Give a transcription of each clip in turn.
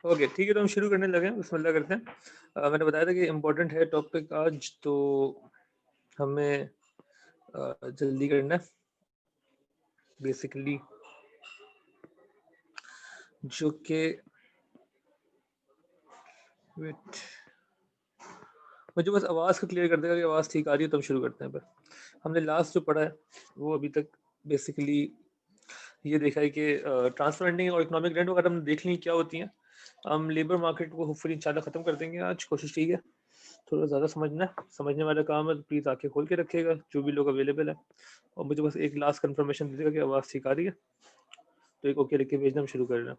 Okay, ठीक है, तो हम शुरू करने लगे हैं, बिस्मिल्लाह करते हैं। मैंने बताया था कि इम्पोर्टेंट है टॉपिक आज, तो हमें जल्दी करना है बेसिकली, जो कि वेट, मुझे बस आवाज़ को क्लियर कर देगा कि आवाज़ ठीक आ रही है, तो हम शुरू करते हैं। पर हमने लास्ट जो पढ़ा है वो अभी तक बेसिकली ये देखा है कि ट्रांसफर एंडिंग और इकोनॉमिक रेंट वगैरह हमने देख ली क्या होती हैं। हम लेबर मार्केट को होपफुली इंशाल्लाह ख़त्म कर देंगे आज, कोशिश ठीक है। थोड़ा ज़्यादा समझना है, समझने वाला काम है, तो प्लीज़ आंखें खोल के रखिएगा जो भी लोग अवेलेबल है, और मुझे बस एक लास्ट कंफर्मेशन दीजिएगा कि आवाज़ ठीक आ रही है, तो एक ओके लिख के भेजना, हम शुरू कर रहे हैं।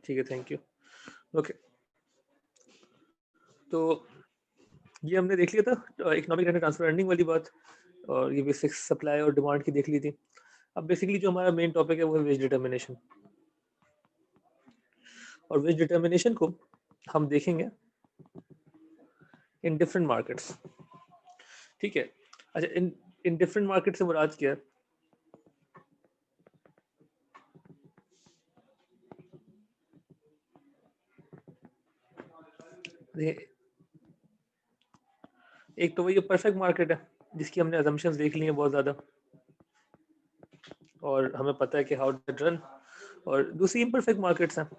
ठीक है, थैंक यू। ओके, तो ये हमने देख लिया था इकोनॉमिक एंड ट्रांसफर अर्निंग वाली बात, और ये बेसिक सप्लाई और डिमांड की देख ली थी। अब बेसिकली जो हमारा मेन टॉपिक है वो है वेज डिटर्मिनेशन, और वेज डिटर्मिनेशन को हम देखेंगे इन डिफरेंट मार्केट्स। ठीक है, अच्छा, इन इन डिफरेंट मार्केट से मुराद क्या है? देखिए, एक तो वही परफेक्ट मार्केट है जिसकी हमने अजम्पशंस देख ली हैं बहुत ज़्यादा, और हमें पता है कि हाउ टू रन। और दूसरी इम्परफेक्ट मार्केट्स हैं।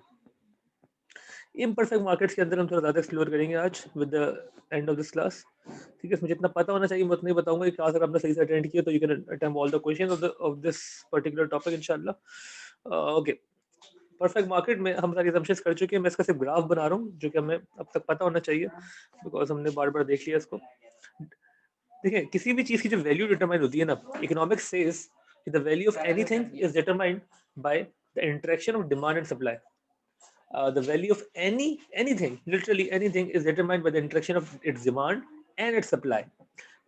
इम्परफेक्ट मार्केट्स के अंदर हम थोड़ा ज़्यादा एक्सप्लोर करेंगे आज with the end of this class. ठीक है, इसमें जितना पता होना चाहिए मैं उतना ही बताऊंगा। कि क्लास अगर आपने सही से अटेंड किया तो you can attempt all the questions of this particular topic इंशाल्लाह। ओके, परफेक्ट मार्केट में हम सारी assumptions कर चुके हैं। मैं इसका सिर्फ ग्राफ बना रहा हूँ जो कि हमें अब तक पता होना चाहिए, बिकॉज हमने बार बार देख लिया इसको। देखिए, किसी भी चीज़ की जो वैल्यू डिटरमाइन होती है ना, economics says the value of anything is determined by the interaction of demand and supply. The value of anything, literally anything, is determined by the interaction of its demand and its supply.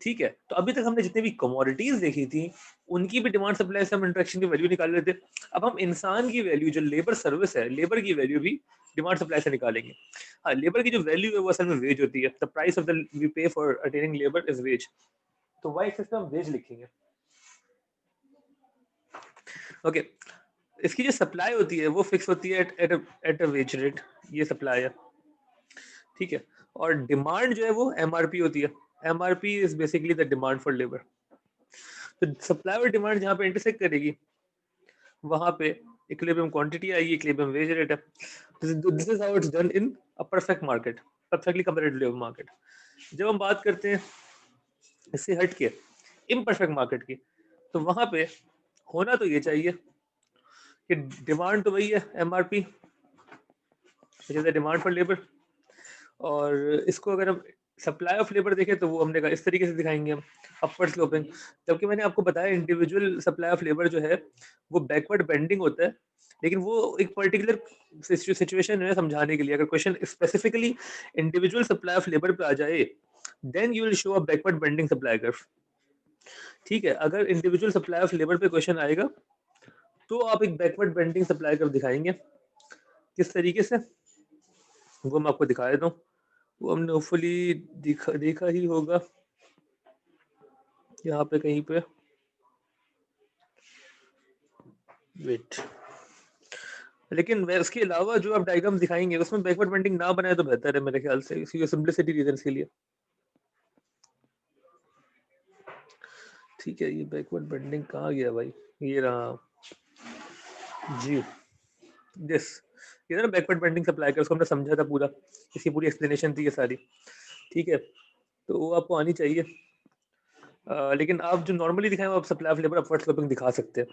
ठीक है, तो अभी तक हमने जितने भी commodities देखी थी उनकी भी डिमांड सप्लाई से हम इंटरेक्शन की वैल्यू निकाल रहे थे। अब हम इंसान की वैल्यू, जो लेबर सर्विस है, लेबर की वैल्यू भी डिमांड सप्लाई से निकालेंगे। हाँ, लेबर की जो वैल्यू है वो असल में वेज होती है। The price of the we pay for attaining labour is wage, तो वाई एक्सिस पे हम वेज लिखेंगे। ओके, इसकी जो सप्लाई होती है वो फिक्स होती है एट अ वेज रेट, ये सप्लाई है। ठीक है, और डिमांड जो है वो एमआरपी होती है। MRP is basically the demand for labour. तो सप्लाई और डिमांड जहाँ पे इंटरसेक्ट करेगी वहां पे इक्विलिब्रियम क्वांटिटी आएगी, इक्विलिब्रियम वेज रेट है। This is how it's done in a perfect market, perfectly comparative labour market. जब हम बात करते हैं इससे हट के इम्परफेक्ट मार्केट की, तो वहां पे होना तो ये चाहिए कि डिमांड तो वही है एमआरपी, डिमांड फॉर लेबर, और इसको अगर हम सप्लाई ऑफ लेबर देखें तो वो हमने कहा इस तरीके से दिखाएंगे हम, अपवर्ड स्लोपिंग। जबकि मैंने आपको बताया इंडिविजुअल सप्लाई ऑफ लेबर जो है वो बैकवर्ड बेंडिंग होता है, लेकिन वो एक पर्टिकुलर सिचुएशन है समझाने के लिए। अगर question specifically individual supply of labour पे आ जाए then you will show a backward bending supply curve. ठीक है, अगर इंडिविजुअल सप्लाई ऑफ लेबर पे क्वेश्चन आएगा तो आप एक बैकवर्ड बेंडिंग सप्लाई कर्व दिखाएंगे। किस तरीके से, वो मैं आपको दिखा देता हूँ। वो हमने होपफुली देखा ही होगा यहाँ पे कहीं पे। वेट, लेकिन उसके अलावा जो आप डायग्राम दिखाएंगे उसमें बैकवर्ड बेंडिंग ना बनाए तो बेहतर है मेरे ख्याल से, इसी सिंपलिसिटी रीजन के लिए। ठीक है, ये बैकवर्ड बेंडिंग कहाँ गया भाई, ये रहा जी, दिस, ये ना बैकवर्ड बेंडिंग सप्लाई कर, उसको हमने समझा था पूरा, इसकी पूरी एक्सप्लेनेशन थी ये सारी। ठीक है, तो वो आपको आनी चाहिए। लेकिन आप जो नॉर्मली दिखाएं वो आप supply of labour upward sloping दिखा सकते हैं।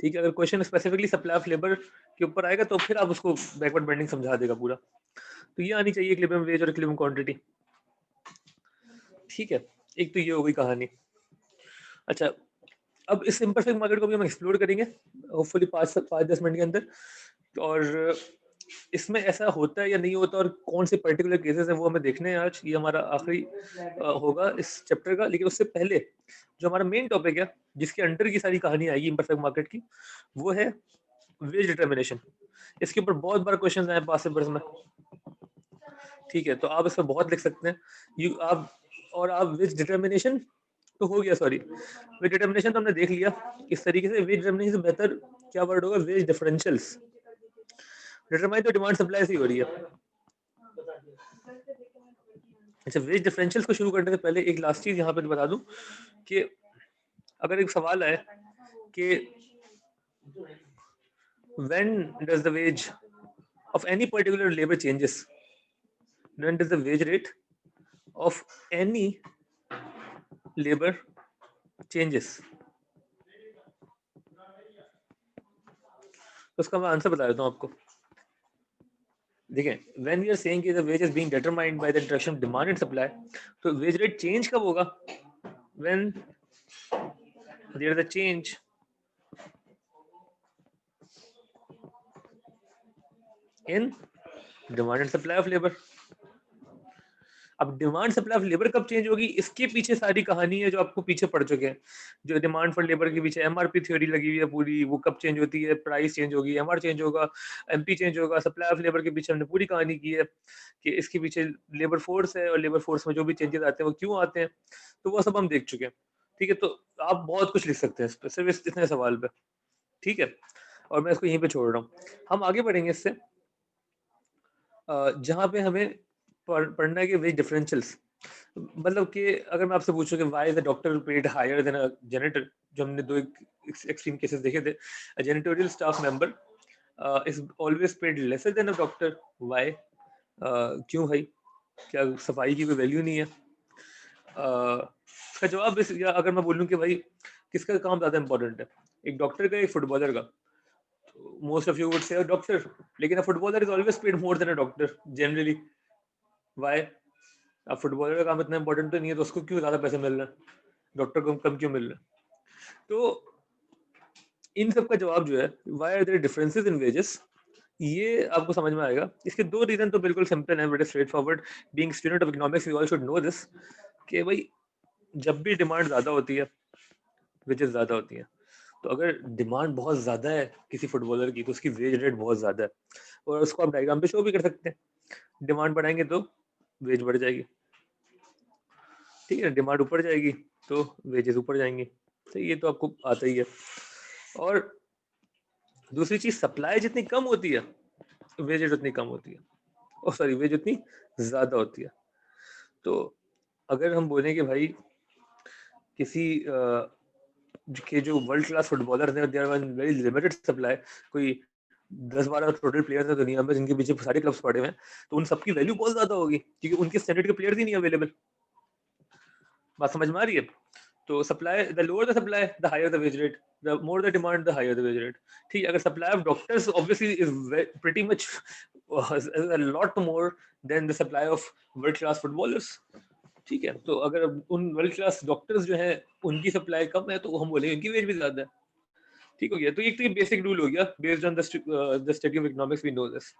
ठीक है, अगर question specifically supply of labour के ऊपर आएगा तो फिर आप उसको बैकवर्ड बेंडिंग समझा देगा पूरा। तो ये आनी चाहिए इक्विलिब्रियम वेज और इक्विलिब्रियम क्वांटिटी। ठीक है, एक तो ये हो गई कहानी। अच्छा, अब इस इम्परफेक्ट मार्केट को भी हम एक्सप्लोर करेंगे होपफुली 5-10 मिनट के अंदर, और इसमें ऐसा होता है या नहीं होता और कौन से पर्टिकुलर केसेस है वो हमें देखने हैं आज। ये हमारा आखिरी होगा इस चैप्टर का। लेकिन उससे पहले जो हमारा मेन टॉपिक है जिसके अंडर की सारी कहानी आएगी इम्परफेक्ट मार्केट की, वो है वेज डिटर्मिनेशन। इसके ऊपर बहुत बार क्वेश्चन आए पास पेपर्स में। ठीक है, तो आप इसमें बहुत लिख सकते हैं। आप वेज डिटर्मिनेशन तो हो गया, सॉरी, वेज डिटर्मिनेशन तो हमने देख लिया इस तरीके से। वेज डिटर्मिनेशन से बेहतर क्या वर्ड होगा, वेज डिफरेंशियल्स। डिटरमाइन तो डिमांड सप्लाई से ही हो रही है। अच्छा, वेज डिफरेंशियल्स को शुरू करने से पहले एक लास्ट चीज यहाँ पे बता दूं कि अगर एक सवाल है कि when does the wage of any particular labor changes, when does the wage rate of any labor changes, तो उसका मैं आंसर बता देता हूँ आपको। देखिए, when we are saying कि the wage is being determined by the interaction of demand and supply, तो wage rate change कब होगा, when there is a change in demand and supply of labor। अब डिमांड सप्लाई ऑफ लेबर कब change होगी, इसके पीछे सारी कहानी है जो आपको पीछे पढ़ चुके हैं। जो डिमांड फॉर लेबर के पीछे एमआरपी थ्योरी लगी हुई है पूरी, वो कब चेंज होती है, प्राइस चेंज होगी, एमआर चेंज होगा, एमपी चेंज होगा। सप्लाई ऑफ लेबर के पीछे हमने पूरी कहानी की है कि इसके पीछे लेबर फोर्स है और लेबर फोर्स में जो भी चेंजेस आते हैं वो क्यों आते हैं, तो वो सब हम देख चुके हैं। ठीक है, तो आप बहुत कुछ लिख सकते हैं इस पर, सिर्फ इतने सवाल पे। ठीक है, और मैं इसको यहीं पे छोड़ रहा हूँ। हम आगे बढ़ेंगे इससे, जहाँ पे हमें पढ़ना है कि वेज डिफरेंशियल्स। मतलब कि अगर मैं आपसे पूछूं कि why is the doctor paid higher than a janitor, जो हमने दो एक्सट्रीम केसेस देखे थे, a janitorial staff member is always paid lesser than a doctor, why, क्यों भाई, क्या सफाई की कोई वैल्यू नहीं है? इसका जवाब या अगर मैं बोलूं कि भाई किसका काम ज्यादा इंपॉर्टेंट है, एक डॉक्टर का, एक फुटबॉलर का, most of you would say doctor, लेकिन a footballer is always paid more than a doctor generally, why? अब फुटबॉलर का काम इतना इंपॉर्टेंट तो नहीं है, तो उसको क्यों ज्यादा पैसे मिल रहे हैं, डॉक्टर को कम क्यों मिल रहे हैं? तो इन सब का जवाब जो है, why are there differences in wages, ये आपको समझ में आएगा। इसके दो रीजन तो बिल्कुल सिंपल है, बड़े straightforward. Being student of economics we all should know this, कि भाई जब भी डिमांड ज्यादा होती है, वेजेस ज्यादा होती है। तो अगर डिमांड बहुत ज्यादा है किसी फुटबॉलर की, तो उसकी वेज रेट बहुत ज्यादा है, और उसको आप डायग्राम पे शो भी कर सकते हैं। डिमांड बढ़ाएंगे तो वेज बढ़ जाएगी, ठीक है, डिमांड ऊपर जाएगी तो वेजेस ऊपर जाएंगी। तो ये तो आपको आता ही है। और दूसरी चीज, सप्लाई जितनी कम होती है, वेजेस उतनी कम होती है, और सॉरी, वेज उतनी ज्यादा होती है। तो अगर हम बोलें कि भाई किसी के जो वर्ल्ड क्लास फुटबॉलर हैं, there one very limited supply, कोई 10-12 टोटल प्लेयर्स हैं दुनिया में जिनके पीछे सारे क्लब्स पड़े हुए हैं, तो उन सबकी वैल्यू बहुत ज्यादा होगी क्योंकि उनके स्टैंडर्ड के प्लेयर्स ही नहीं अवेलेबल। बात समझ में आ रही है? तो supply, the lower the supply the higher the wage rate, the more the demand the higher the wage rate. ठीक है, अगर supply of doctors obviously is pretty much a lot more than the supply of world class footballers. ठीक है, तो अगर उन world class doctors जो है उनकी सप्लाई कम है, तो हम बोलेंगे उनकी वेज भी ज्यादा है। ठीक हो गया, तो एक तो ये बेसिक रूल हो गया, based on the study of economics we know this.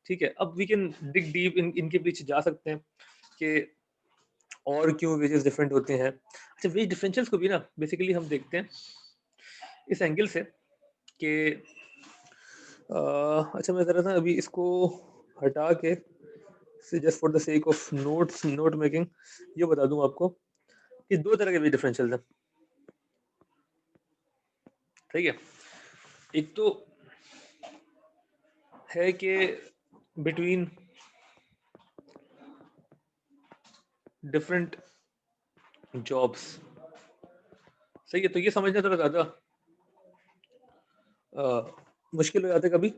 ठीक है, अब वी कैन डिग डीप इनके पीछे जा सकते हैं कि और क्यों वेजेस डिफरेंट होते हैं। अच्छा, वेज डिफरेंशियल्स को भी ना बेसिकली हम देखते हैं इस एंगल से कि अच्छा, मैं जरा ना अभी इसको हटा के, just for the sake of note making, ये बता दूं आपको कि दो तरह के वेज डिफरेंशियल्स हैं। ठीक है, एक तो है कि बिटवीन डिफरेंट जॉब्स। सही है, तो ये समझना थोड़ा ज्यादा मुश्किल हो जाता है कभी,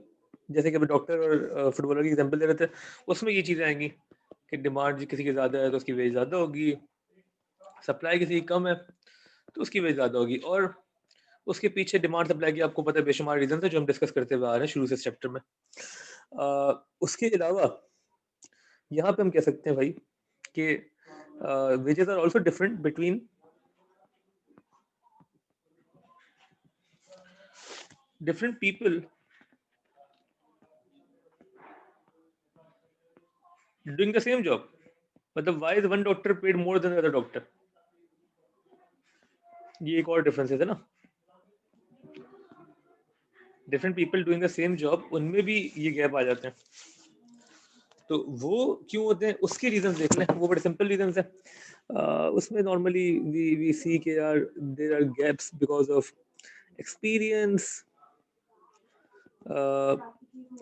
जैसे कि अभी डॉक्टर और फुटबॉलर की एग्जांपल दे रहे थे, उसमें ये चीजें आएंगी कि डिमांड किसी की ज्यादा है तो उसकी वेज ज्यादा होगी, सप्लाई किसी की कम है तो उसकी वेज ज्यादा होगी। और उसके पीछे डिमांड सप्लाई की आपको पता है बेशुमार रीजन है जो हम डिस्कस करते हुए आ रहे हैं शुरू से इस चैप्टर में। उसके अलावा यहाँ पे हम कह सकते हैं भाई कि wages are also different between different people doing the same job. मतलब why is one doctor paid more than other doctor, ये एक और डिफरेंस है ना। Different people doing the same job, उनमें भी ये गैप आ जाते हैं। तो वो क्यों होते हैं उसके रीजंस देखने हैं, वो बड़े सिंपल रीजंस है। उसमें नॉर्मली वी सी के are there are gaps because of experience,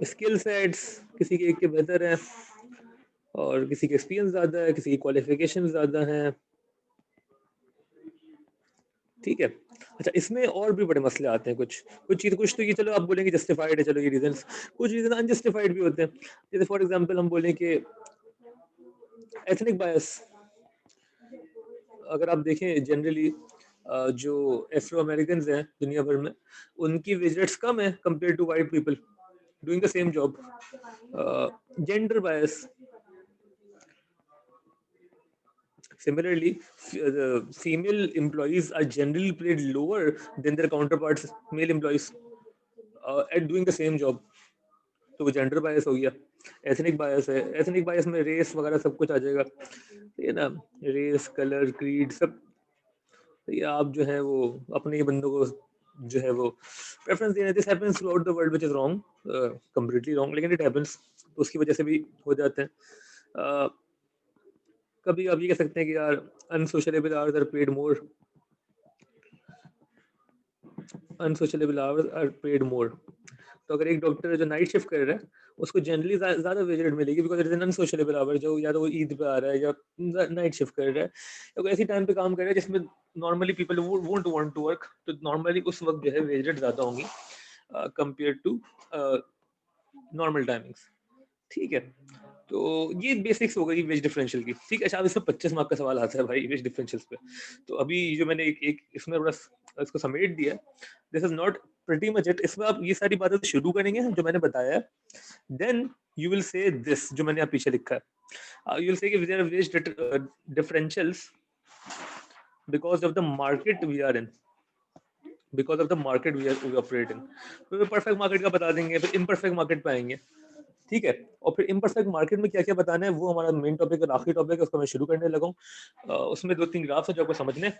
skill sets, किसी के एक के बेहतर है और किसी के एक्सपीरियंस ज़्यादा है, किसी की क्वालिफिकेशन ज़्यादा है, ठीक है। अच्छा, इसमें और भी बड़े मसले आते हैं, कुछ तो ये चलो आप बोलेंगे जस्टिफाइड है, चलो ये रीजंस, कुछ रीजन अनजस्टिफाइड भी होते हैं। जैसे फॉर एग्जांपल हम बोलें कि एथनिक बायस, अगर आप देखें जनरली जो एफ्रो अमेरिकन हैं दुनिया भर में, उनकी विजिट्स कम है compare to white people doing the same job. Gender bias, similarly, the female employees are generally paid lower than their counterparts, male employees, at doing the same job. तो वो gender bias हो गया। Ethnic बायस है, ethnic बायस में race वगैरह सब कुछ आ जाएगा, ये ना, रेस, कलर, क्रीड सब, ये आप जो है वो अपने ही बंदों को जो है वो प्रेफरेंस देना। This happens through out the world which is wrong, completely wrong, लेकिन इट हैपेंस, तो उसकी वजह से भी हो जाते हैं। कभी आप ये कह सकते हैं कि यार unsociable hours are paid more, unsociable hours are paid more. तो अगर एक डॉक्टर जो नाइट शिफ्ट कर रहा है उसको जनरली ज़्यादा वेज रेट मिलेगी because it is an unsociable hour, जो या तो वो ईद पे आ रहा है या नाइट शिफ्ट कर रहा है या कोई ऐसी टाइम पे काम कर रहा है जिसमें normally people won't want to work, तो नॉर्मली उस वक्त जो है वेज रेट ज़्यादा होंगी कंपेयर टू नॉर्मल टाइमिंग्स, ठीक है। तो ये बेसिक्स हो गई वेज डिफरेंशियल की, ठीक है। अच्छा, अब इसमें 25 मार्क का सवाल आता है भाई वेज डिफरेंशियल्स पे। तो अभी जो मैंने एक इसमें थोड़ा इसको समेट दिया, this is not pretty much it. इसमें आप ये सारी बातें शुरू करेंगे जो मैंने बताया है, then you will say this जो मैंने आप पीछे लिखा है, यू विल से कि there are wage differentials because of the market we are in, because of the market we operate in. तो परफेक्ट मार्केट का बता देंगे, फिर इम्परफेक्ट मार्केट पे आएंगे, ठीक है। और फिर इम्परफेक्ट मार्केट में क्या क्या बताना है वो हमारा मेन टॉपिक और आखिरी टॉपिक है, उसको मैं शुरू करने लगा हूँ। उसमें 2-3 ग्राफ्स है जो आपको समझने हैं,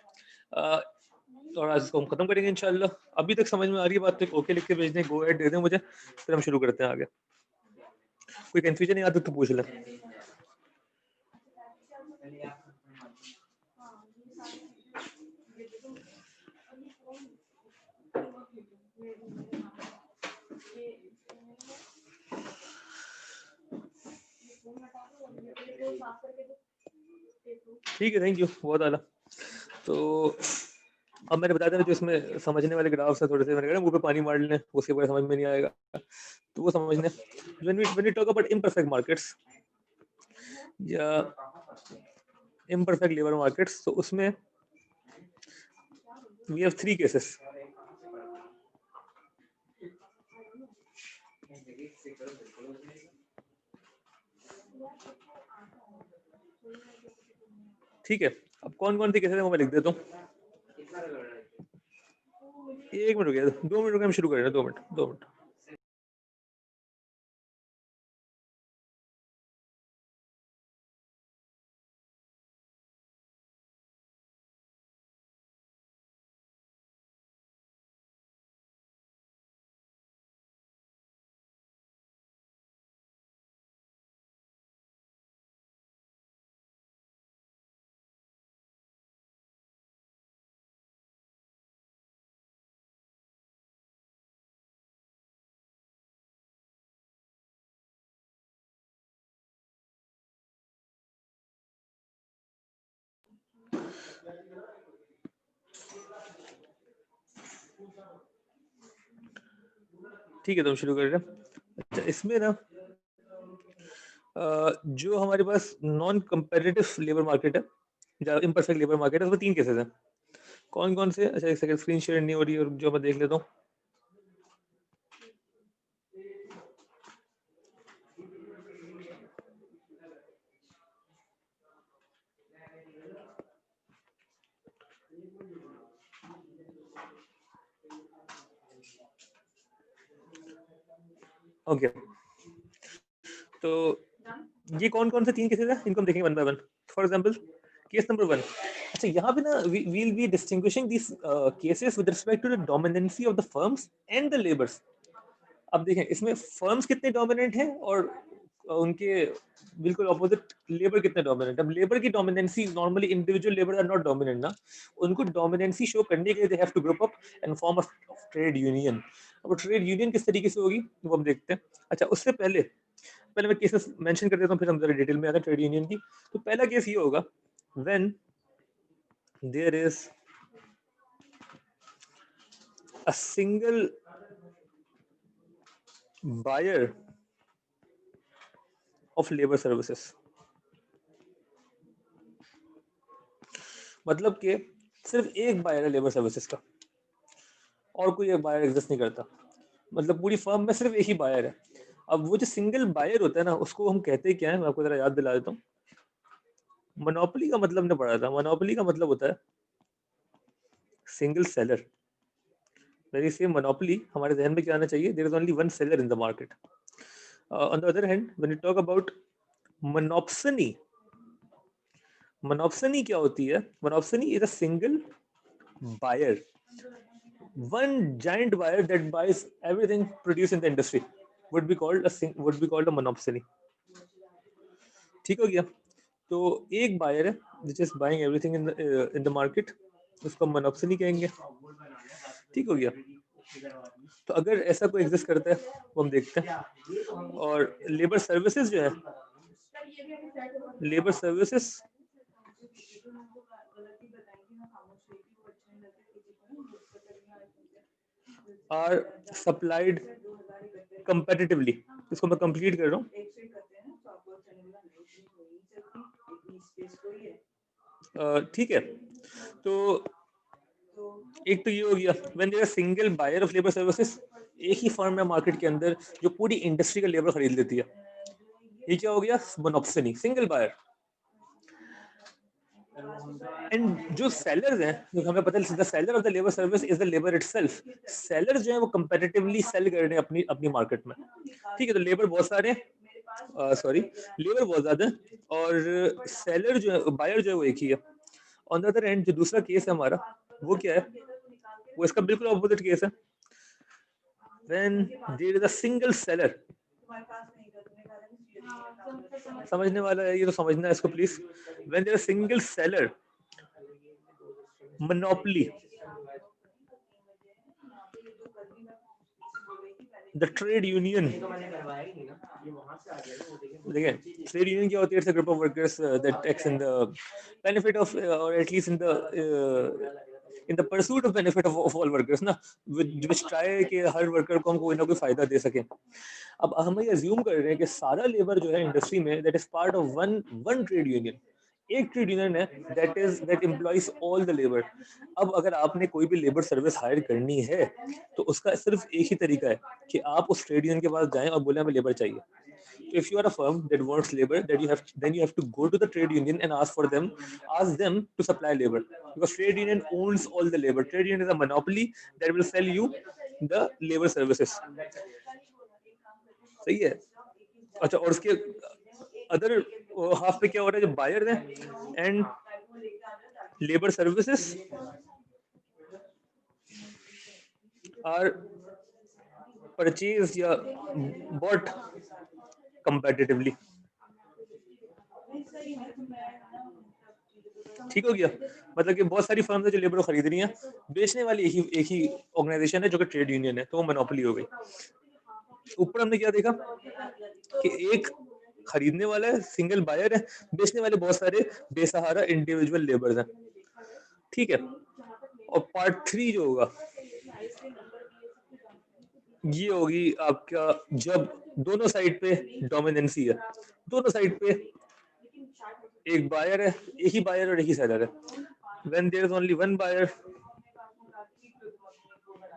और आज इसको हम खत्म करेंगे इंशाल्लाह। अभी तक समझ में आ रही है बात तो ओके लिख के भेज दें, गो अहेड दे दें मुझे, फिर हम शुरू करते हैं आगे। कोई कंफ्यूजन नहीं आता तो पूछ लें। ठीक है, थैंक यू, बहुत आला। तो अब मैंने बताया था जो इसमें समझने वाले ग्राफ्स है, थोड़े से मैंने कहा मुंह पे पानी मार लेने, उसके बाद समझ में नहीं आएगा, तो वो समझने। when we talk about imperfect markets या imperfect labor markets, तो उसमें we have 3 cases। ठीक है, अब कौन कौन सी केसेस है वो मैं लिख देता हूँ। 1 मिनट रुकिए, 2 मिनट रुकिए, हम शुरू कर रहे हैं, 2 मिनट 2 मिनट। ठीक है, तो हम शुरू कर रहे हैं। अच्छा, इसमें ना जो हमारे पास नॉन कंपेरेटिव लेबर मार्केट है या इम्परफेक्ट लेबर मार्केट है, उसमें 3 केसेस हैं। कौन कौन से? अच्छा, एक सेकंड, स्क्रीन शेयर नहीं हो रही है, और जो मैं देख लेता हूँ। ओके, तो ये कौन कौन से 3 केसेस हैं इनको हम देखेंगे one by one. For example case number 1। अच्छा, यहाँ पे ना we'll be distinguishing these cases with respect to the dominancy of the firms and the laborers। अब देखें इसमें फर्म्स कितने डोमिनेंट हैं और उनके बिल्कुल ऑपोजिट लेबर कितने डोमिनेंट। अब लेबर की dominancy normally individual labour are not dominant ना, उनको डोमिनेंसी शो करने के लिए they have to group up and form a trade union. अब ट्रेड यूनियन किस तरीके से होगी वो हम देखते हैं। अच्छा उससे पहले पहले मैं केसेस मेंशन कर देता हूँ, फिर हम जरा डिटेल में आते हैं ट्रेड यूनियन की। तो पहला केस ये होगा when there is a single buyer of labor services। मतलब कि सिर्फ एक बायर है लेबर सर्विसेज का और कोई एक बायर एग्जिस्ट नहीं करता, मतलब पूरी फर्म में सिर्फ एक ही बायर है। अब वो जो सिंगल बायर होता है ना उसको हम कहते क्या है, मैं आपको जरा याद दिला देता हूँ। मोनोपोली का मतलब ने पढ़ा था, मोनोपोली का मतलब होता है single seller. Very same monopoly हमारे जहन में क्या आना चाहिए, there is only one seller in the market. On the other hand when you talk about monopsony, monopsony क्या होती है, monopsony is a single buyer, one giant buyer that buys everything produced in the industry would be called a monopoly। ठीक हो गया। तो एक buyer है which is buying everything in the market, उसको मोनोपोली कहेंगे। ठीक हो गया। तो अगर ऐसा कोई एग्जिस्ट करता है वो हम देखते हैं। और लेबर सर्विसेज जो है, labour services are supplied competitively. इसको मैं कंप्लीट कर रहा हूँ। ठीक है। तो एक तो ये हो गया when there single buyer of labour services, एक ही फर्म है मार्केट के अंदर जो पूरी इंडस्ट्री का लेबर खरीद लेती है। ये क्या हो गया, मोनोपोली, सिंगल बायर। एंड जो सेलर्स हैं, जो हमें पता है the seller of the labour service is the labour itself. Sellers जो है वो कंपेटिटिवली सेल कर रहे हैं अपनी अपनी मार्केट में। ठीक है, तो लेबर बहुत सारे हैं, सॉरी लेबर बहुत ज्यादा है और सेलर जो है, बायर जो है वो एक ही है। ऑन द अदर एंड जो दूसरा केस है हमारा वो क्या है, वो इसका बिल्कुल ऑपोजिट केस है। When there is a single seller, समझने वाला है ये तो समझना है इसको please. When there is a single seller monopoly, the trade union, देखिए ट्रेड यूनियन क्या होती है, it's a group of workers that takes in the benefit of और at least in the pursuit of benefit of all workers ना, which try कि हर worker को हम कोई ना कोई फायदा दे सके। अब हम ये अज्यूम कर रहे हैं कि सारा लेबर जो है इंडस्ट्री में that is part of one one trade union, एक ट्रेड यूनियन है that employees all the labour. अब अगर आपने कोई भी लेबर सर्विस हायर करनी है तो उसका सिर्फ एक ही तरीका है कि आप उस ट्रेड यूनियन के पास जाएं और बोले हमें लेबर चाहिए। If you are a firm that wants labor, then you have to go to the trade union and ask them to supply labor, because trade union owns all the labor. Trade union is a monopoly that will sell you the labor services। सही है। अच्छा और उसके other half पे क्या हो रहा है, जो बायर है and labour services are purchase या बॉट कंपेटिटिवली। ठीक हो गया, मतलब कि बहुत सारी फर्म है जो लेबर को खरीद रही हैं, बेचने वाली एक ही ऑर्गेनाइजेशन है जो कि ट्रेड यूनियन है, तो वो मोनोपोली हो गई। ऊपर हमने क्या देखा कि एक खरीदने वाला है, सिंगल बायर है, बेचने वाले बहुत सारे बेसहारा इंडिविजुअल लेबर्स हैं। ठीक है। और पार्ट 3 जो होगा ये होगी आपका जब दोनों साइड पे डोमिनेंसी है, दोनों साइड पे एक बायर है, एक ही बायर और एक ही सेलर है। When there is only one buyer,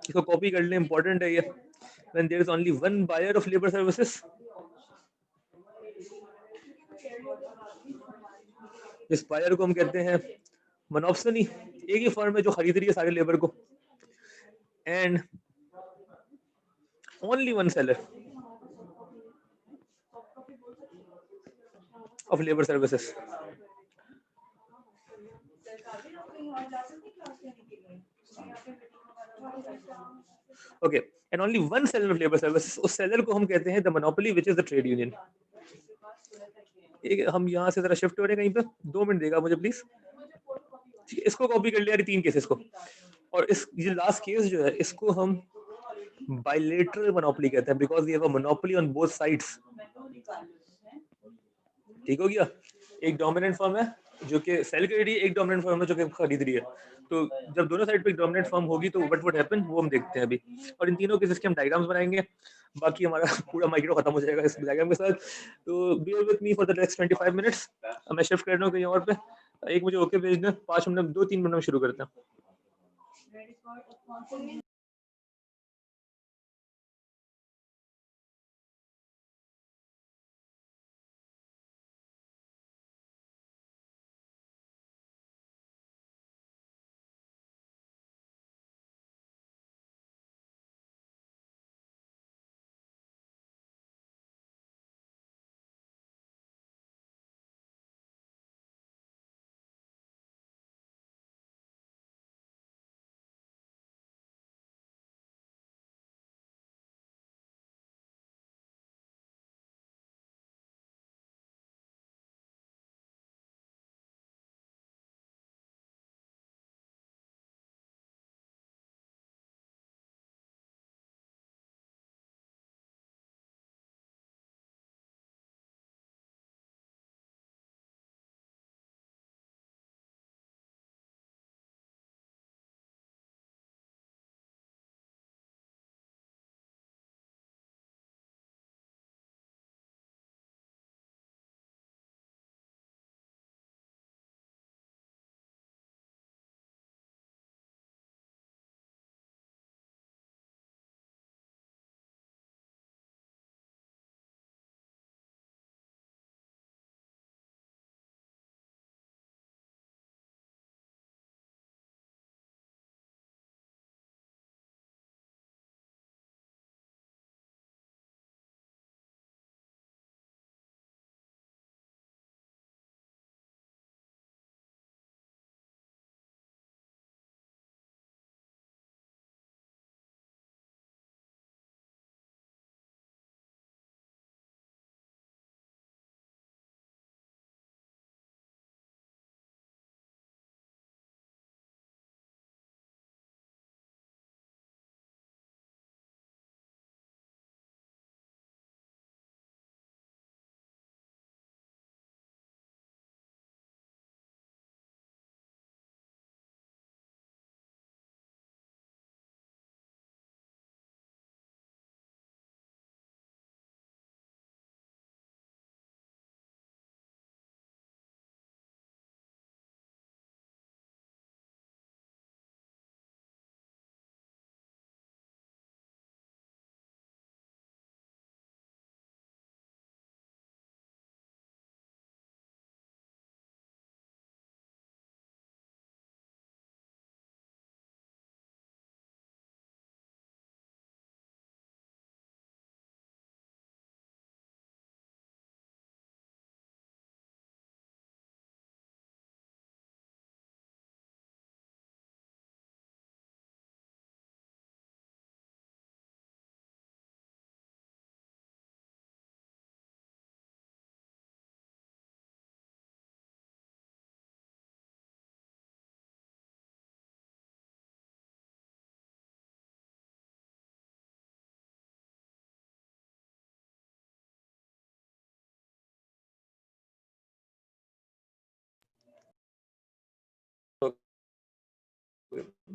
इसको कॉपी कर लें, इंपॉर्टेंट है ये। When there is only one buyer of labour services, इस बायर को हम कहते हैं मोनोपोली, एक ही फर्म है जो खरीद रही है सारे लेबर को, and only one seller of labour services. Okay, and only one seller of labour services, उस सेलर को हम कहते हैं the monopoly which is the trade union. एक हम यहाँ से जरा शिफ्ट हो रहे हैं कहीं पे, 2 मिनट देगा मुझे प्लीज। इसको कॉपी कर लिया, 3 केसेस को। और इस ये लास्ट केस जो है इसको हम बायलेटरल मोनोपोली कहते हैं, because we have a monopoly on both sides. ठीक हो गया। एक डोमिनेंट फर्म है जो कि सेल कर रही है, एक डोमिनेंट फर्म है जो कि खरीद रही है। तो जब दोनों साइड पे एक डोमिनेंट फर्म होगी तो व्हाट वुड हैपन वो हम देखते हैं अभी। और इन तीनों केसेस के हम डायग्राम्स बनाएंगे। बाकी हमारा पूरा माइक्रो खत्म हो जाएगा इस डायग्राम के साथ। तो bear with me for the next 25 minutes. मैं शिफ्ट कर रहा हूँ कहीं और पे। एक मुझे ओके भेज दें, 5 मिनट 2-3 मिनट में शुरू करते हैं।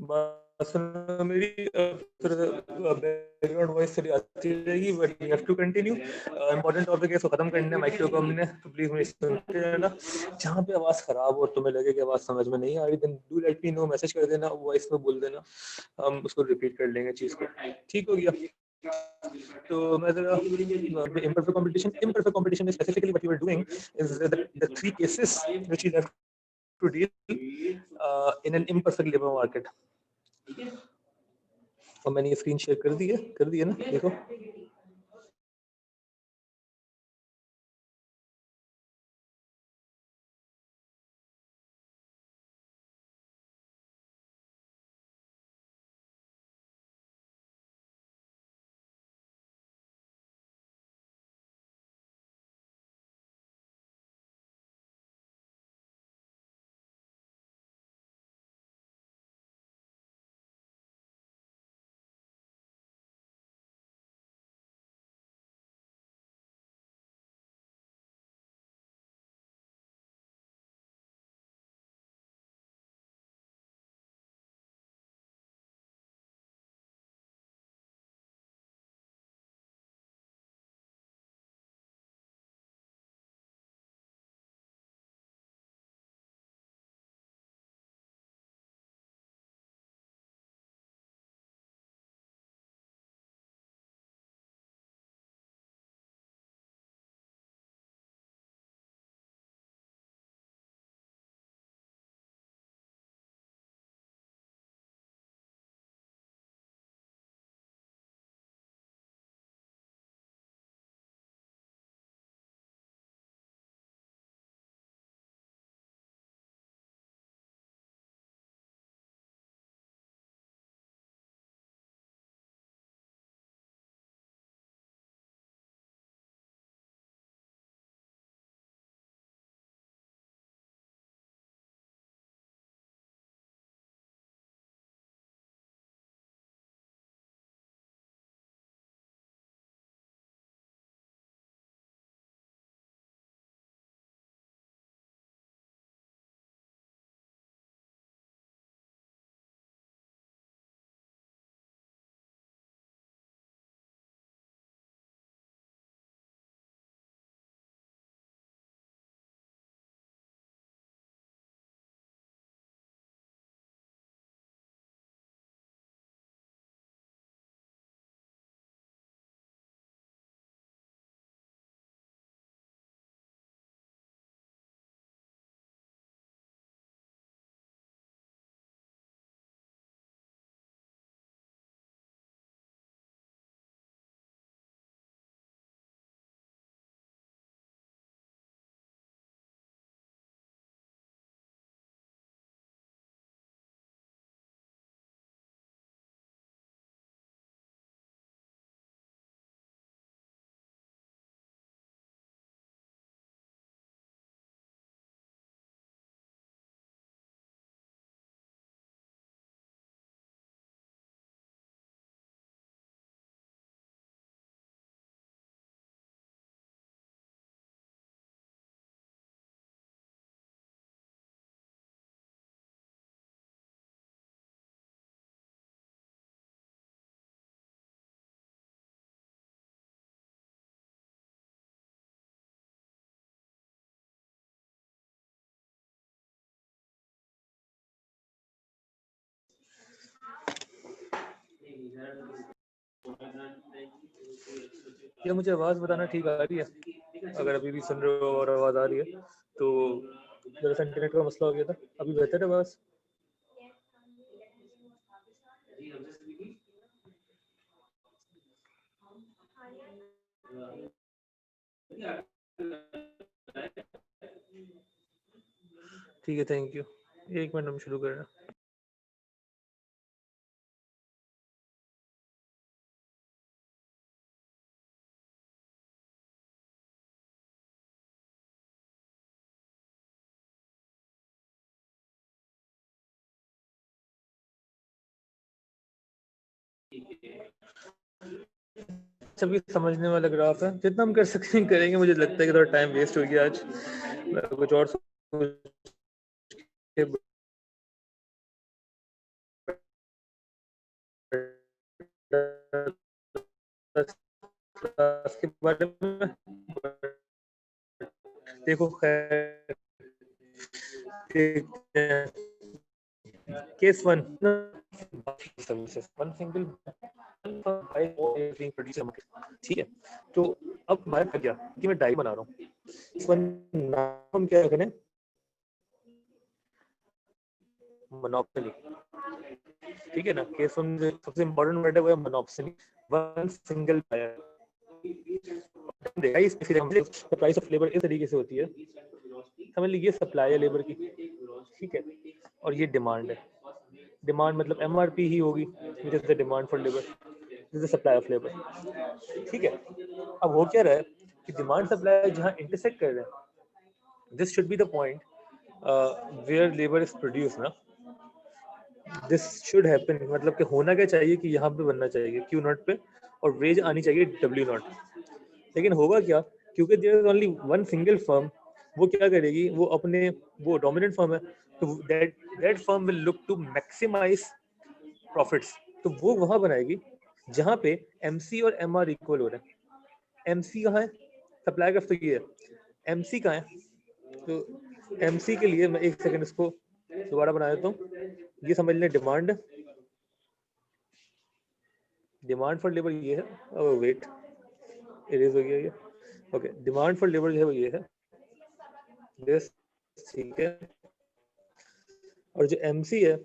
बस मेरी बैकग्राउंड वॉइस थोड़ी आती रहेगी, but we have to continue. Important topic है, इसको खत्म करना है माइक्रो को हमने, तो प्लीज मेरी सुनते रहना। जहाँ पे आवाज खराब हो, तुम्हें लगे कि आवाज समझ में नहीं आ रही, then do let me know, message कर देना, वॉइस में बोल देना, हम उसको रिपीट कर लेंगे चीज को। ठीक हो गया। तो मैं जरा imperfect competition is specifically what you are doing is the three cases which you have to deal in an imperfect labor market। और मैंने ये स्क्रीन शेयर कर दी है ना, देखो। क्या मुझे आवाज बताना ठीक आ रही है? अगर अभी भी सुन रहे हो और आवाज आ रही है तो जरा सा इंटरनेट का मसला हो गया था। अभी बेहतर है आवाज? ठीक है, थैंक यू। 1 मिनट हम शुरू कर रहे हैं। सभी समझने वाला ग्राफ है, जितना हम कर सकते हैं करेंगे। मुझे लगता है कि थोड़ा टाइम वेस्ट हो गया आज। मैं कुछ और सोच के क्लास के बारे में देखो, खैर case one services one single ठीक है। तो अब हमारे पास क्या कि मैं डायरी बना रहा हूँ। इस वन नाम हम क्या रखें? मोनोपोली। ठीक है ना। केस वन में सबसे इंपॉर्टेंट वर्ड है वो है monopoly, one single buyer. Price of labour इस तरीके से होती है, समझ लीजिए सप्लाई है लेबर की, ठीक है, और ये डिमांड है। डिमांड मतलब एमआरपी ही होगी, which is the demand for labour, this is supply of labour, ठीक है। अब हो क्या रहा है कि डिमांड सप्लाई जहां इंटरसेक्ट कर रहे हैं, this should be the point where labour is produce ना। दिस शुड हैपन, मतलब कि होना क्या चाहिए कि यहाँ पे बनना चाहिए क्यू नॉट पे, और वेज आनी चाहिए डब्ल्यू नॉट। लेकिन होगा क्या, क्योंकि there is only one single firm, वो क्या करेगी, वो अपने, वो डोमिनेंट फर्म है, तो that firm will look to maximise profits. तो वो वहां बनाएगी जहां पे एमसी और एमआर इक्वल हो रहे हैं। एमसी कहाँ है? सप्लाई का तो ये है, एमसी कहाँ है? तो एमसी के लिए मैं एक सेकंड इसको दोबारा बना देता हूँ। ये समझ लें डिमांड, डिमांड फॉर लेबर ये है। वेट, इरेज हो गया ये। ओके, डिमांड फॉर लेबर जो है वो ये है, दिस, ठीक है। और जो एमसी है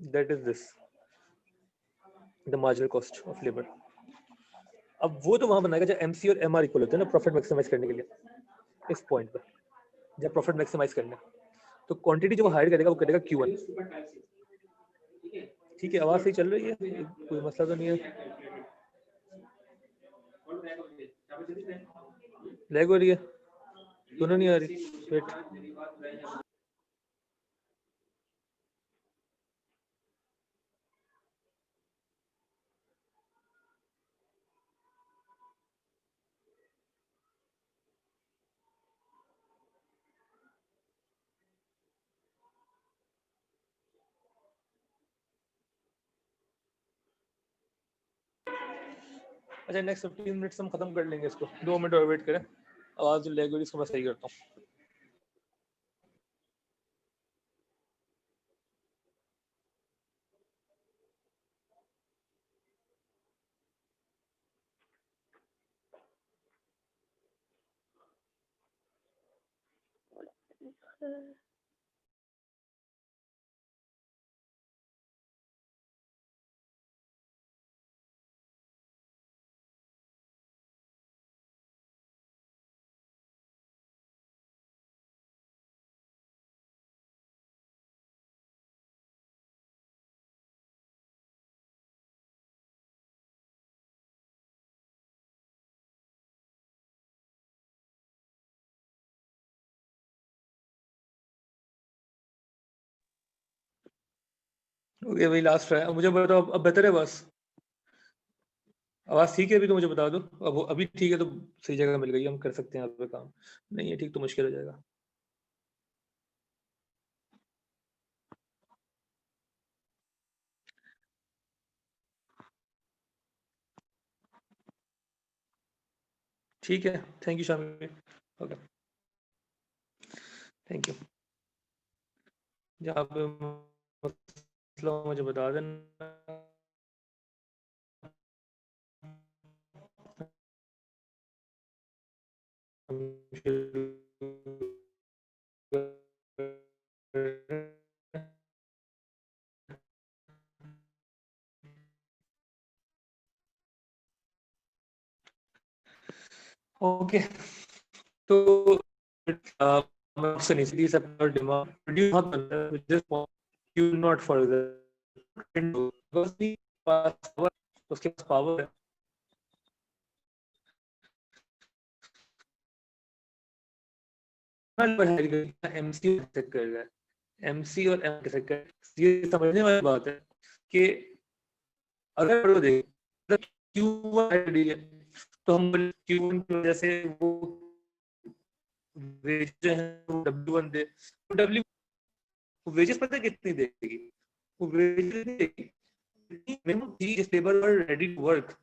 that is this, the marginal cost of labour. अब वो तो वहां बनाएगा जब एमसी और एमआर इक्वल होते हैं ना, प्रॉफिट मैक्सिमाइज करने के लिए। इस पॉइंट पे जब प्रॉफिट मैक्सिमाइज करना है, तो क्वांटिटी जो वो हायर करेगा वो करेगा Q1। ठीक है, आवाज सही चल रही है, कोई मसला तो नहीं है? लैग हो रही है? दोनों नहीं आ रही? वेट, अच्छा नेक्स्ट 15 मिनट्स हम खत्म कर लेंगे इसको, 2 मिनट और वेट करें। आवाज जो लैग हो रही है इसको मैं सही करता हूँ। ओके भाई, लास्ट है। अब मुझे बताओ, अब बेहतर है बस? आवाज ठीक है अभी तो मुझे बता दो। अब अभी ठीक है तो सही जगह मिल गई, हम कर सकते हैं यहाँ पे काम। नहीं है ठीक तो मुश्किल हो जाएगा। ठीक है, thank you Shami. Okay, thank you. जहाँ पे मसला हो मुझे बता देना। ओके, तो necessities of your demand, but you not with this point, you not further because the power, उसके पास power है. एमसी कर रहा है, एमसी और एम कैसे कर, ये समझने वाली बात है कि अगर देख Q1 तो हम Q1 की वजह से वो वेजेस हैं वो W1 दे, तो W वेजेस पता है कितनी देगी, वो वेजेस देगी minimum 3 labour are ready to work.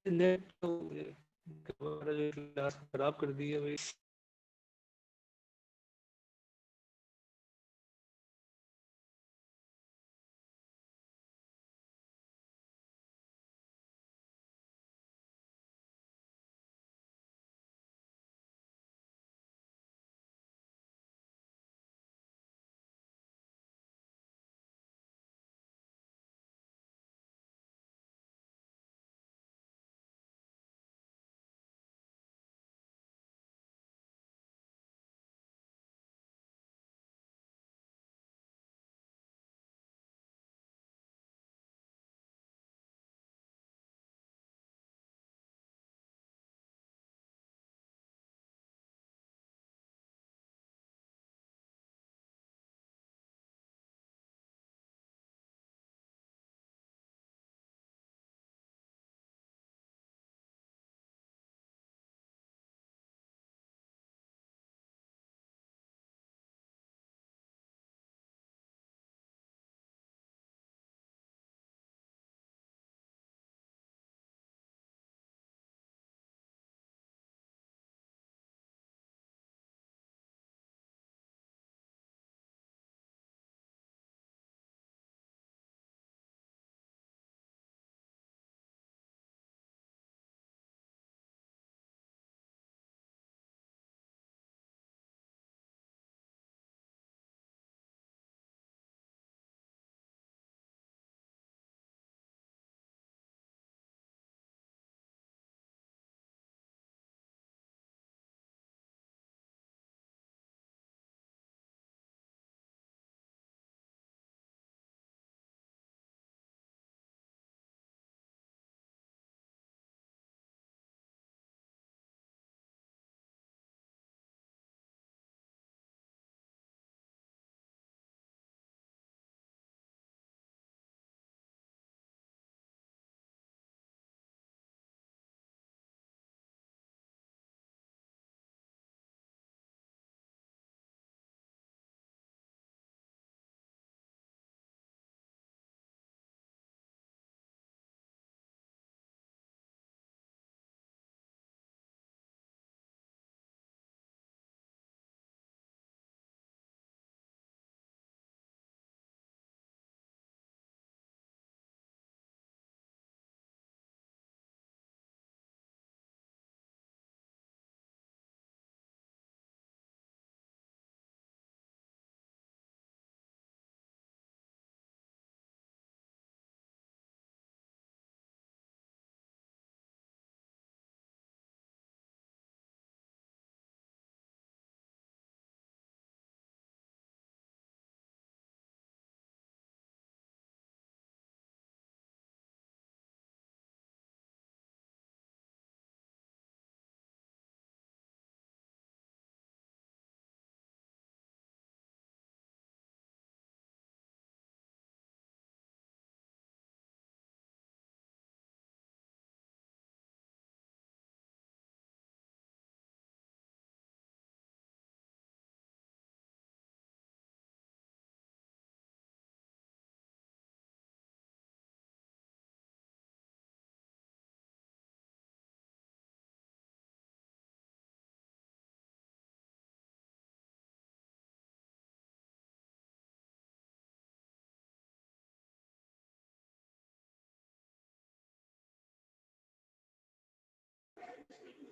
Net तो क्लास खराब कर दी है भाई.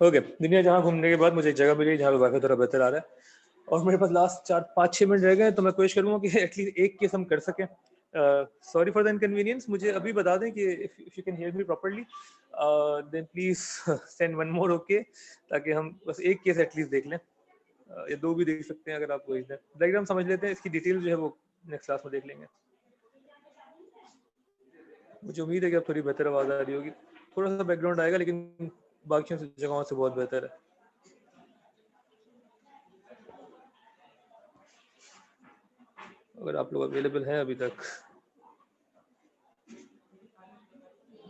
ओके, दुनिया जहाँ घूमने के बाद मुझे एक जगह मिली जहाँ पे वाईफाई थोड़ा बेहतर आ रहा है और मेरे पास लास्ट 4-5-6 मिनट रह गए, तो मैं कोशिश करूँगा कि एटलीस्ट एक केस हम कर सकें। Sorry for the inconvenience. मुझे अभी बता दें कि if you can hear me properly then please send one more, okay, ताकि हम बस एक केस एटलीस्ट देख लें, या दो भी देख सकते हैं अगर आप भेज दें। डायग्राम समझ लेते हैं, इसकी डिटेल जो है वो नेक्स्ट क्लास में देख लेंगे। मुझे उम्मीद है कि अब थोड़ी बेहतर आवाज़ आ रही होगी, थोड़ा सा बैकग्राउंड आएगा लेकिन बाकी जगहों से बहुत बेहतर है। अगर आप लोग अवेलेबल हैं अभी तक।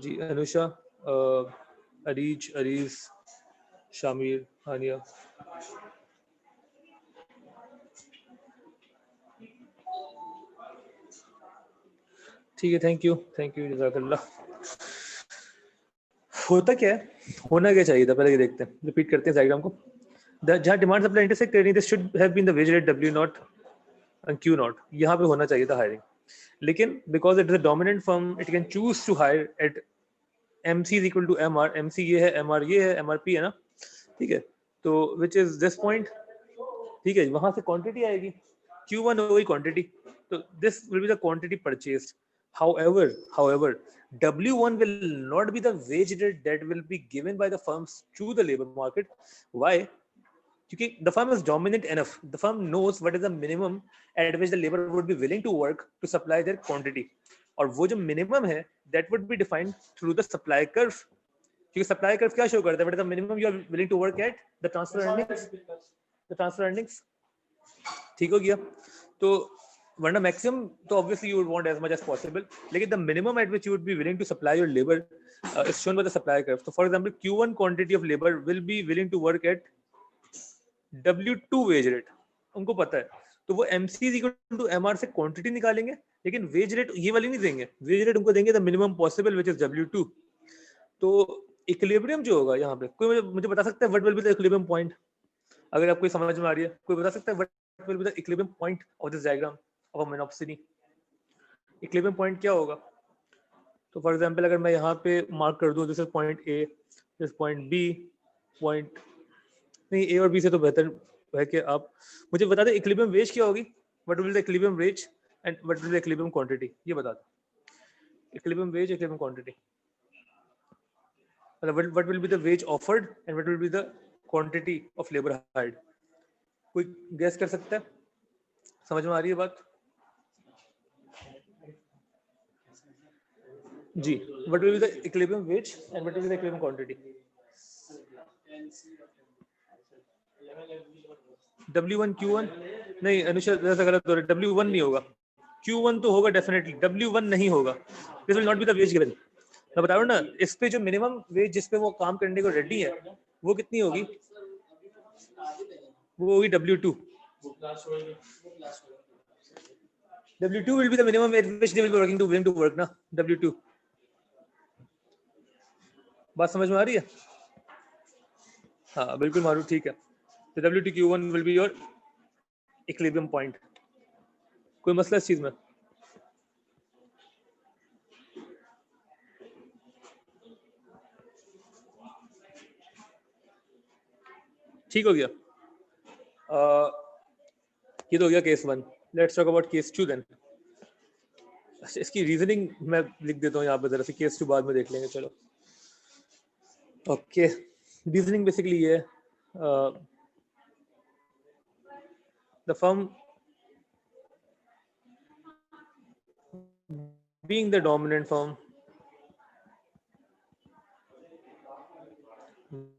जी, अनुषा, अरीज, अरीज, शामिर, हानिया। ठीक है, थैंक यू जज़ाकल्लाह। होता क्या है, होना क्या चाहिए था पहले ये देखते हैं, रिपीट करते हैं डायग्राम को। जहाँ डिमांड सप्लाई इंटरसेक्ट करेंगे, this should have been the wage rate W not and Q not, यहाँ पे होना चाहिए था हायरिंग, लेकिन because it is a dominant firm it can choose to hire at MC is equal to MR, MC ये है, MR ये है, MRP है ना, ठीक है, तो विच इज दिस पॉइंट, ठीक है, वहां से क्वांटिटी आएगी, Q1 हो गई क्वांटिटी, तो this will be the quantity purchased. However, W1 will not be the wage rate that will be given by the firms to the labor market. Why? क्योंकि the firm is dominant enough. The firm knows what is the minimum at which the labor would be willing to work to supply their quantity. और वो जो minimum है, that would be defined through the supply curve. क्योंकि supply curve क्या show करता है? What is the minimum you are willing to work at? The transfer earnings. The transfer earnings. ठीक हो गया? तो वरना मैक्सिमम तो obviously you would want as much as possible, लेकिन the minimum at which you would be willing to supply your labour is shown by the supply curve. तो for example Q1 quantity of labour will be willing to work at W2 wage rate, उनको पता है, तो वो MC is equal to MR से quantity निकालेंगे, लेकिन wage rate ये वाली नहीं देंगे, वेज रेट उनको देंगे the minimum possible which is W2। तो इक्विलिब्रियम जो होगा यहाँ पे, कोई मुझे बता सकता है what will be the equilibrium point? अगर आपको समझ में आ रही है, कोई बता सकता है what will be the equilibrium point of this diagram of a monopsony? Equilibrium point क्या होगा? तो फॉर एग्जांपल अगर मैं यहाँ पे मार्क कर दूं, this is point A, this point B, point नहीं A और B से तो बेहतर है कि आप मुझे बता दें इक्विलिब्रियम वेज क्या होगी, what will the equilibrium wage and what will the equilibrium quantity, ये बता दो। इक्विलिब्रियम वेज, इक्विलिब्रियम क्वांटिटी, मतलब what will be the wage offered and what will be the quantity of labour hired? कोई guess कर सकता है? समझ में आ रही है बात? जी, what will be the equilibrium wage and what will be the equilibrium quantity? W1 Q1 नहीं, अनुषा ऐसा गलत हो रहा है, W1 नहीं होगा, Q1 तो होगा डेफिनेटली, W1 नहीं होगा, this will not be the veg given. मैं बता रहा हूँ ना, इस पे जो मिनिमम वेज जिस पे वो काम करने को रेडी है वो कितनी होगी? वो होगी W2। W2 will be the minimum at which they will be willing to work ना, W2। बात समझ में आ रही है? हाँ बिल्कुल मारू, ठीक है। तो W2 Q1 will be your equilibrium point। कोई मसला इस चीज में? ठीक हो गया? ये तो हो गया case 1। Let's talk about case 2 then. इसकी रीजनिंग मैं लिख देता हूँ यहाँ पे, जरा सी केस 2 बाद में देख लेंगे, चलो। ओके, रीजनिंग बेसिकली ये है, the firm being the dominant firm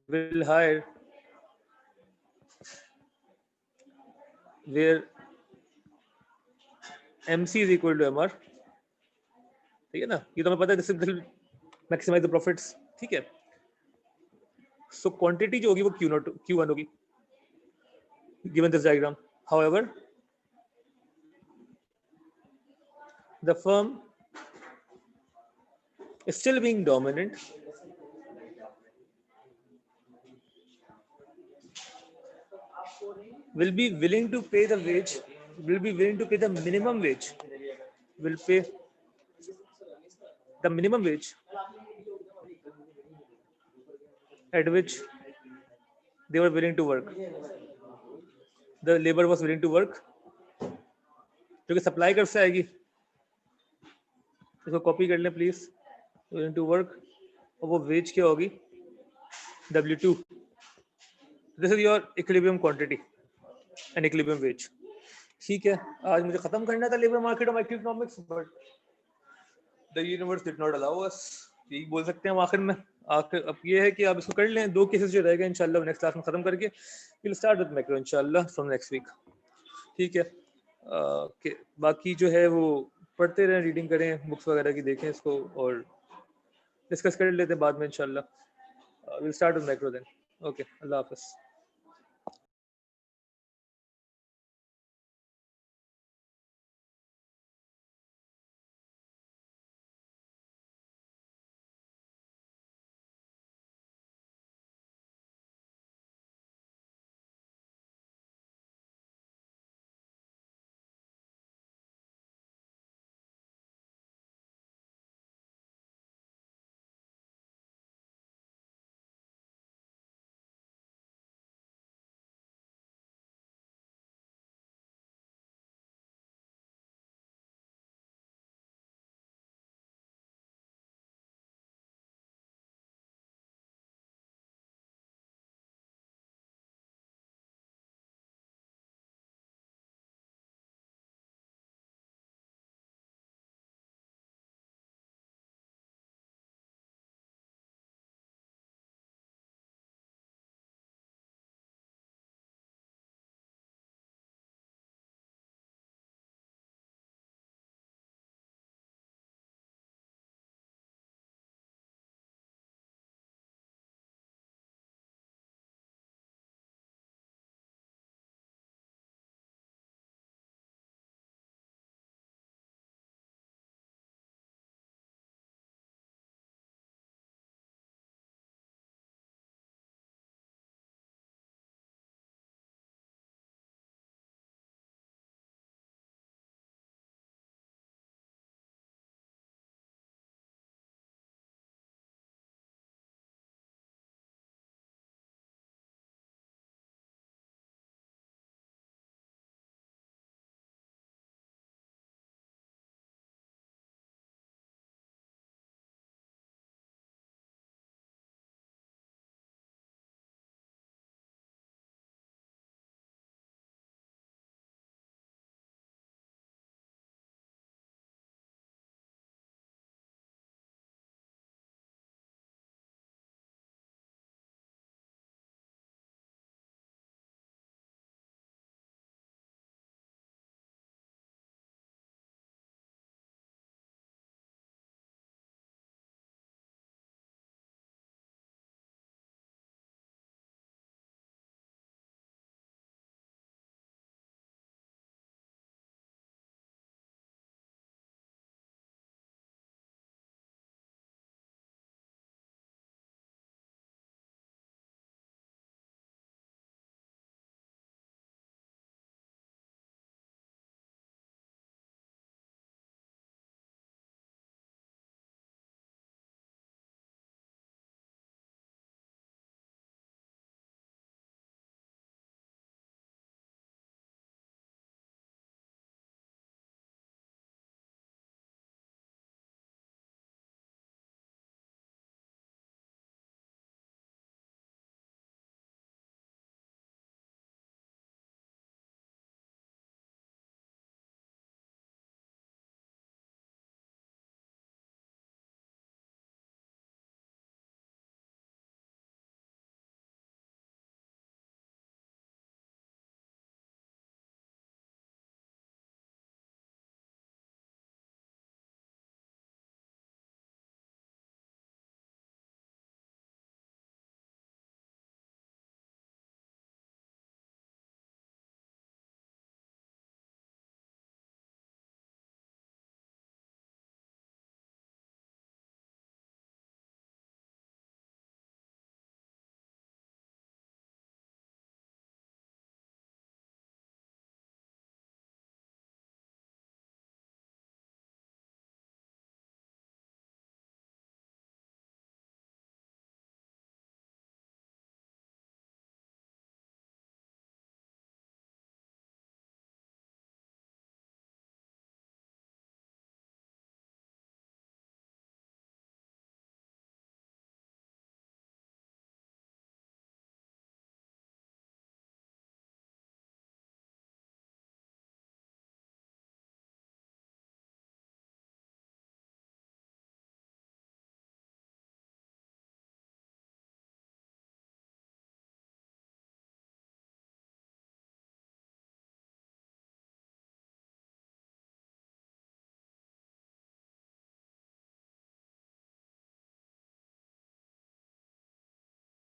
will hire where MC is equal to MR, ठीक है ना, ये तो हमें पता है, this will maximise the profits, ठीक है। सो क्वांटिटी जो होगी वो Q1 होगी given this diagram। However, the firm is still being dominant will be willing to pay the wage, will be willing to pay the minimum wage, will pay the minimum wage at which they were willing to work, the labor was willing to work, जो कि supply कब से आएगी, इसको copy कर लें please, willing to work, और वो वेज क्या होगी, W2. This is your equilibrium quantity and equilibrium wage. ठीक है, आज मुझे खत्म करना था लेबर मार्केट और micro economics, but the universe did not allow us. यही बोल सकते हैं हम आखिर में. आखिर अब ये है कि आप इसको कर लें, 2 केसेस जो रहेगा इंशाल्लाह नेक्स्ट क्लास में खत्म करके विल स्टार्ट विद मैक्रो इंशाल्लाह फ्रॉम नेक्स्ट वीक. ठीक है, बाकी जो है वो पढ़ते रहें, रीडिंग करें, बुक्स वगैरह की देखें इसको, और डिस्कस कर लेते हैं बाद में इंशाल्लाह. Will start with macro then. Okay, अल्लाह हाफिज़.